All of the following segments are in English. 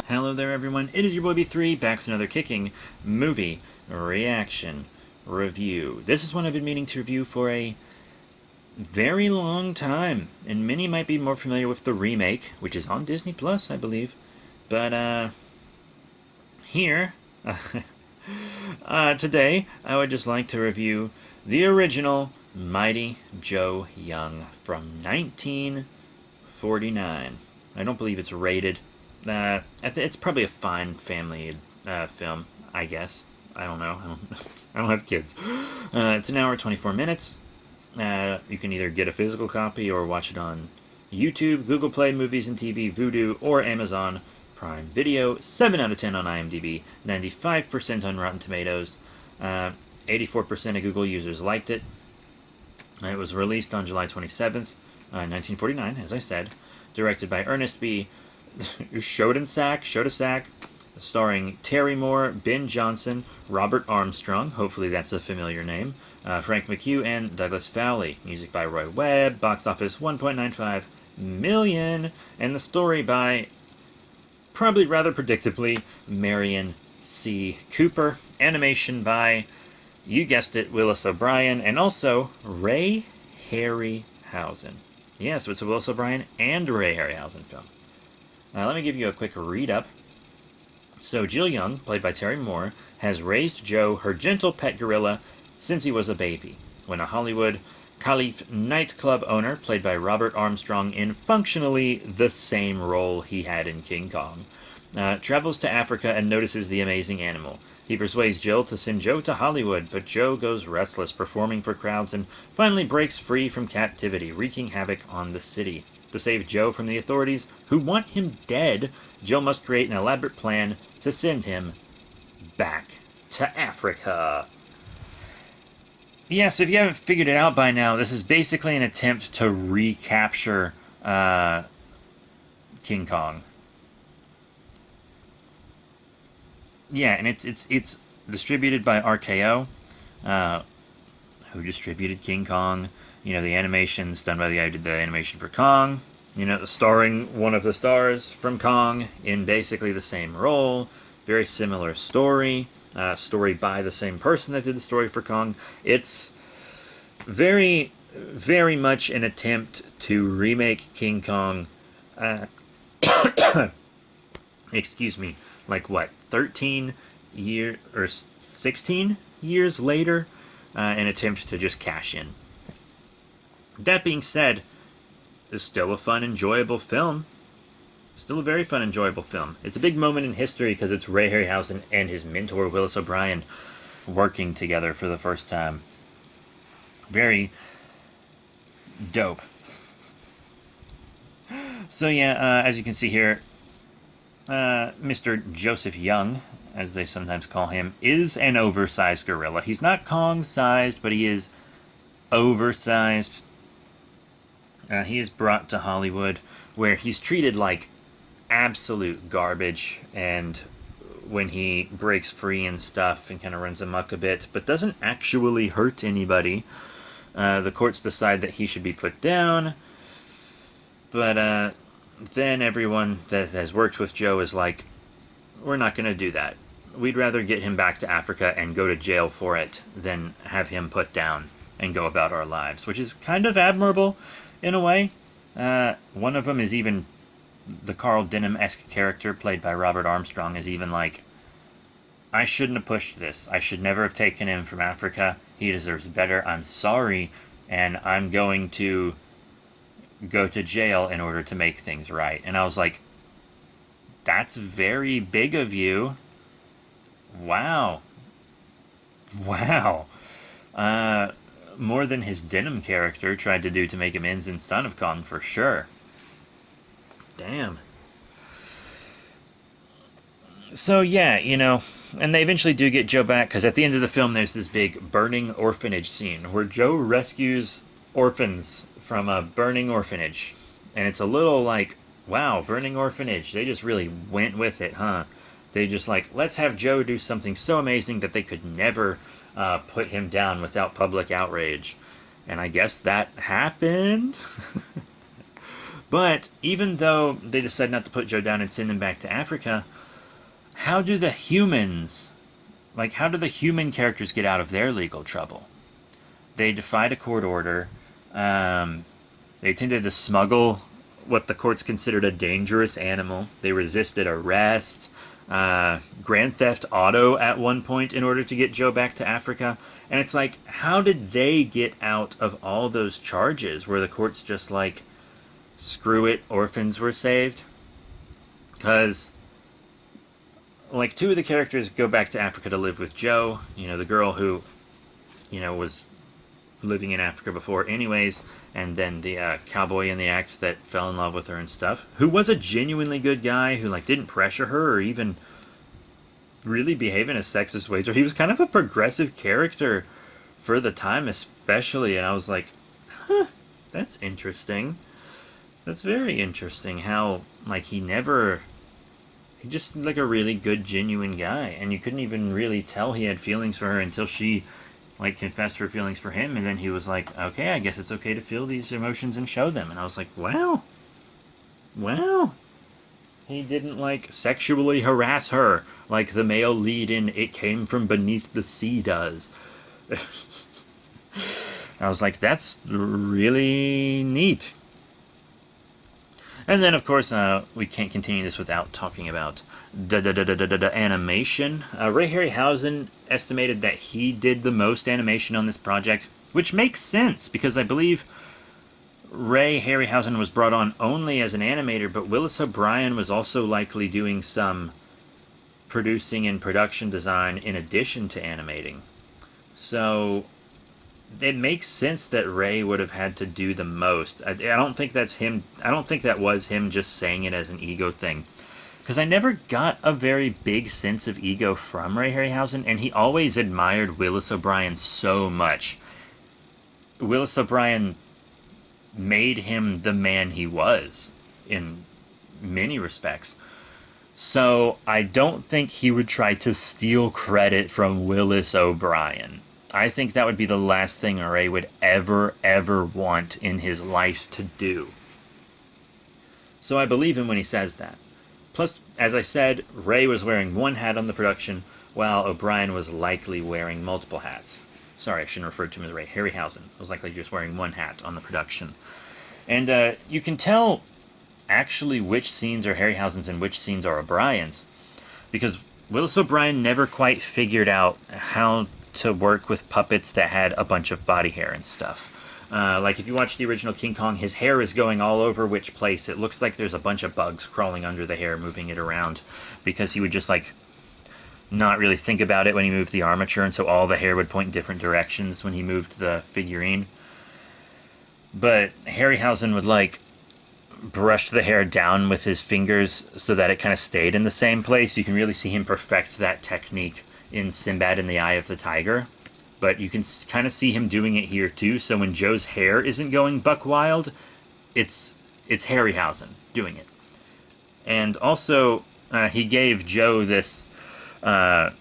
Hello there everyone, it is your boy B3 back with another kicking movie reaction review. This is one I've been meaning to review for a very long time, and many might be more familiar with the remake, which is on Disney Plus, I believe. But here, today, I would just like to review the original Mighty Joe Young from 1949. I don't believe it's rated. It's probably a fine family film, I guess. I don't know. I don't have kids. It's an hour 24 minutes. You can either get a physical copy or watch it on YouTube, Google Play Movies and TV, Vudu, or Amazon Prime Video. 7 out of 10 on IMDb, 95% on Rotten Tomatoes, 84% of Google users liked it. It was released on July 27th, 1949, as I said. Directed by Ernest B. Schoedsack, starring Terry Moore, Ben Johnson, Robert Armstrong, hopefully that's a familiar name, Frank McHugh, and Douglas Fowley. Music by Roy Webb, box office $1.95 million, and the story by, probably rather predictably, Marion C. Cooper. Animation by, you guessed it, Willis O'Brien, and also Ray Harryhausen. Yeah, so it's a Willis O'Brien and Ray Harryhausen film. Let me give you a quick read-up. So Jill Young, played by Terry Moore, has raised Joe, her gentle pet gorilla, since he was a baby. When a Hollywood Caliph nightclub owner, played by Robert Armstrong in functionally the same role he had in King Kong, travels to Africa and notices the amazing animal. He persuades Jill to send Joe to Hollywood, but Joe goes restless, performing for crowds, and finally breaks free from captivity, wreaking havoc on the city. To save Joe from the authorities, who want him dead, Jill must create an elaborate plan to send him back to Africa. Yes, if you haven't figured it out by now, this is basically an attempt to recapture King Kong. Yeah, and it's distributed by RKO, who distributed King Kong. You know, the animation's done by the guy who did the animation for Kong. You know, starring one of the stars from Kong in basically the same role. Very similar story. Story by the same person that did the story for Kong. It's very, very much an attempt to remake King Kong. Excuse me. Like what? 13 years or 16 years later, an attempt to just cash in. That being said, it's still a fun, enjoyable film. Still a very fun, enjoyable film. It's a big moment in history because it's Ray Harryhausen and his mentor, Willis O'Brien, working together for the first time. Very dope. So yeah, as you can see here, Mr. Joseph Young, as they sometimes call him, is an oversized gorilla. He's not Kong-sized, but he is oversized. He is brought to Hollywood, where he's treated like absolute garbage, and when he breaks free and stuff and kind of runs amok a bit, but doesn't actually hurt anybody, the courts decide that he should be put down, but then everyone that has worked with Joe is like, we're not going to do that. We'd rather get him back to Africa and go to jail for it than have him put down and go about our lives, which is kind of admirable in a way. One of them is even, the Carl Denham-esque character played by Robert Armstrong is even like, I shouldn't have pushed this. I should never have taken him from Africa. He deserves better. I'm sorry, and I'm going to go to jail in order to make things right. And I was like, that's very big of you. Wow. Wow. More than his Denham character tried to do to make amends in Son of Kong, for sure. Damn. So yeah, you know, and they eventually do get Joe back, because at the end of the film there's this big burning orphanage scene where Joe rescues orphans from a burning orphanage. And it's a little like, wow, burning orphanage. They just really went with it, huh? They just like, let's have Joe do something so amazing that they could never put him down without public outrage. And I guess that happened. But even though they decide not to put Joe down and send him back to Africa, how do the humans, how do the human characters get out of their legal trouble? They defied a court order. They attempted to smuggle what the courts considered a dangerous animal. They resisted arrest, grand theft auto at one point in order to get Joe back to Africa. And it's like, how did they get out of all those charges where the courts just like, screw it, orphans were saved? Because, like, two of the characters go back to Africa to live with Joe. You know, the girl who, was living in Africa before anyways, and then the cowboy in the act that fell in love with her and stuff, who was a genuinely good guy who, like, didn't pressure her or even really behave in a sexist way. So he was kind of a progressive character for the time especially, and I was like, huh, that's interesting. That's very interesting how, like, he just like a really good, genuine guy, and you couldn't even really tell he had feelings for her until she, like, confessed her feelings for him, and then he was like, okay, I guess it's okay to feel these emotions and show them. And I was like, wow. He didn't, like, sexually harass her like the male lead in It Came From Beneath the Sea does. I was like, that's really neat. And then, of course, we can't continue this without talking about animation. Ray Harryhausen estimated that he did the most animation on this project, which makes sense, because I believe Ray Harryhausen was brought on only as an animator, but Willis O'Brien was also likely doing some producing and production design in addition to animating. So it makes sense that Ray would have had to do the most. I don't think that's him. I don't think that was him just saying it as an ego thing, because I never got a very big sense of ego from Ray Harryhausen, and he always admired Willis O'Brien so much. Willis O'Brien made him the man he was in many respects. So I don't think he would try to steal credit from Willis O'Brien. I think that would be the last thing Ray would ever want in his life to do. So I believe him when he says that. Plus, as I said, Ray was wearing one hat on the production, while O'Brien was likely wearing multiple hats. Sorry, I shouldn't refer to him as Ray. Harryhausen was likely just wearing one hat on the production. And you can tell, actually, which scenes are Harryhausen's and which scenes are O'Brien's, because Willis O'Brien never quite figured out how to work with puppets that had a bunch of body hair and stuff. Like, if you watch the original King Kong, his hair is going all over which place. It looks like there's a bunch of bugs crawling under the hair, moving it around, because he would just, like, not really think about it when he moved the armature, and so all the hair would point in different directions when he moved the figurine. But Harryhausen would, like, brush the hair down with his fingers so that it kind of stayed in the same place. You can really see him perfect that technique in Sinbad and the Eye of the Tiger, but you can kind of see him doing it here too. So when Joe's hair isn't going buck wild, it's Harryhausen doing it. And also, he gave Joe this thing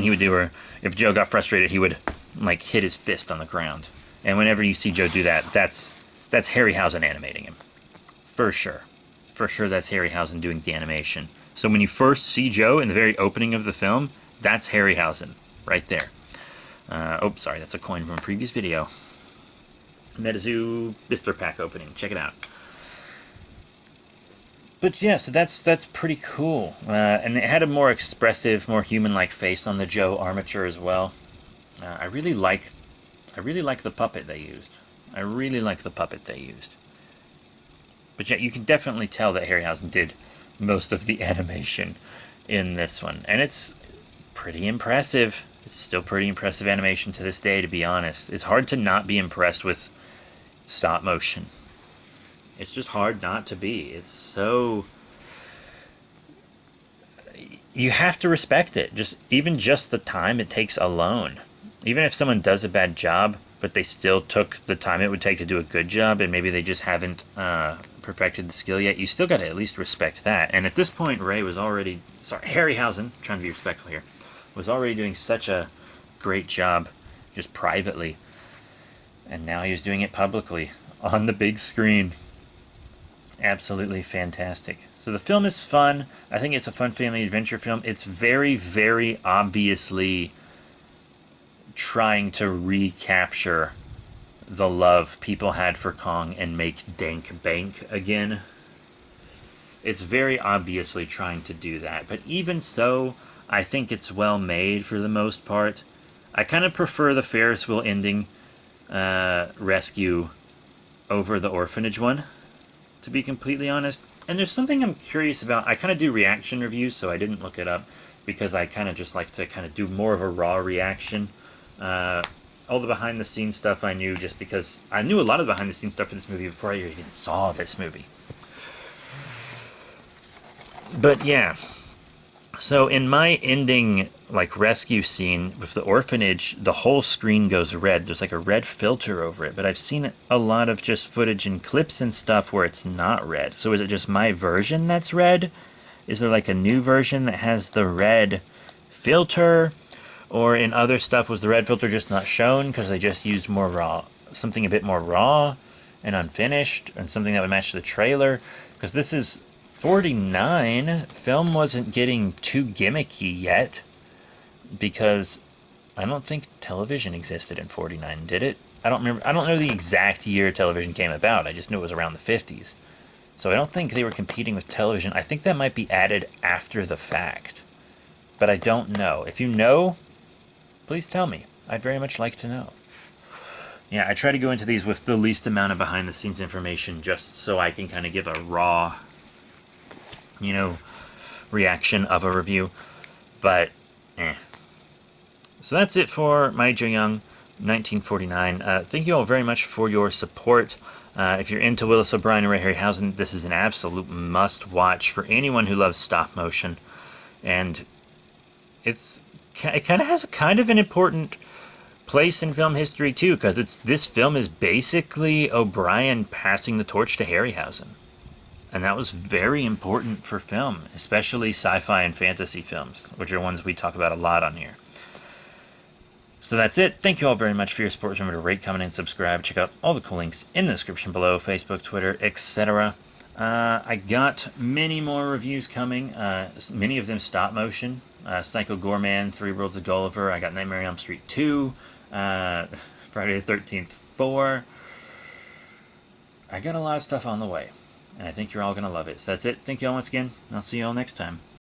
he would do where if Joe got frustrated, he would, like, hit his fist on the ground. And whenever you see Joe do that, that's Harryhausen animating him. For sure. For sure, that's Harryhausen doing the animation. So when you first see Joe in the very opening of the film, that's Harryhausen right there. Sorry, that's a coin from a previous video. MetaZoo Bister Pack opening. Check it out. But yeah, so that's pretty cool. And it had a more expressive, more human-like face on the Joe armature as well. I really like the puppet they used. But yeah, you can definitely tell that Harryhausen did most of the animation in this one. And it's pretty impressive. It's still pretty impressive animation to this day, to be honest. It's hard to not be impressed with stop motion. It's just hard not to be. It's so... You have to respect it. Even just the time it takes alone. Even if someone does a bad job, but they still took the time it would take to do a good job, and maybe they just haven't perfected the skill yet, you still got to at least respect that. And at this point, Harryhausen, trying to be respectful here, was already doing such a great job just privately. And now he was doing it publicly on the big screen. absolutely fantastic. So the film is fun. I think it's a fun family adventure film. It's very, very obviously trying to recapture the love people had for Kong and make Dank Bank again. It's very obviously trying to do that. But even so, I think it's well made for the most part. I kind of prefer the Ferris wheel ending rescue over the orphanage one, to be completely honest. And there's something I'm curious about. I kind of do reaction reviews, so I didn't look it up because I kind of just like to kind of do more of a raw reaction. All the behind the scenes stuff I knew just because I knew a lot of the behind the scenes stuff for this movie before I even saw this movie. But yeah, so in my ending like rescue scene with the orphanage, the whole screen goes red. There's like a red filter over it, but I've seen a lot of just footage and clips and stuff where it's not red. So is it just my version that's red? Is there like a new version that has the red filter? Or in other stuff, was the red filter just not shown because they just used more raw, something a bit more raw and unfinished, and something that would match the trailer? Because this is 49. Film wasn't getting too gimmicky yet, because I don't think television existed in 49, did it? I don't remember. I don't know the exact year television came about. I just knew it was around the 50s. So I don't think they were competing with television. I think that might be added after the fact. But I don't know. If you know, please tell me. I'd very much like to know. Yeah, I try to go into these with the least amount of behind-the-scenes information just so I can kind of give a raw, reaction of a review. But, So that's it for My Joe Young, 1949. Thank you all very much for your support. If you're into Willis O'Brien and Ray Harryhausen, this is an absolute must-watch for anyone who loves stop motion. And it kind of has a kind of an important place in film history too, because this film is basically O'Brien passing the torch to Harryhausen, and that was very important for film, especially sci-fi and fantasy films, which are ones we talk about a lot on here. So that's it. Thank you all very much for your support. Remember to rate, comment, and subscribe. Check out all the cool links in the description below: Facebook, Twitter, etc. I got many more reviews coming, many of them stop motion. Psycho Gorman, Three Worlds of Gulliver. I got Nightmare on Elm Street 2, Friday the 13th 4. I got a lot of stuff on the way, and I think you're all going to love it. So that's it. Thank you all once again, and I'll see you all next time.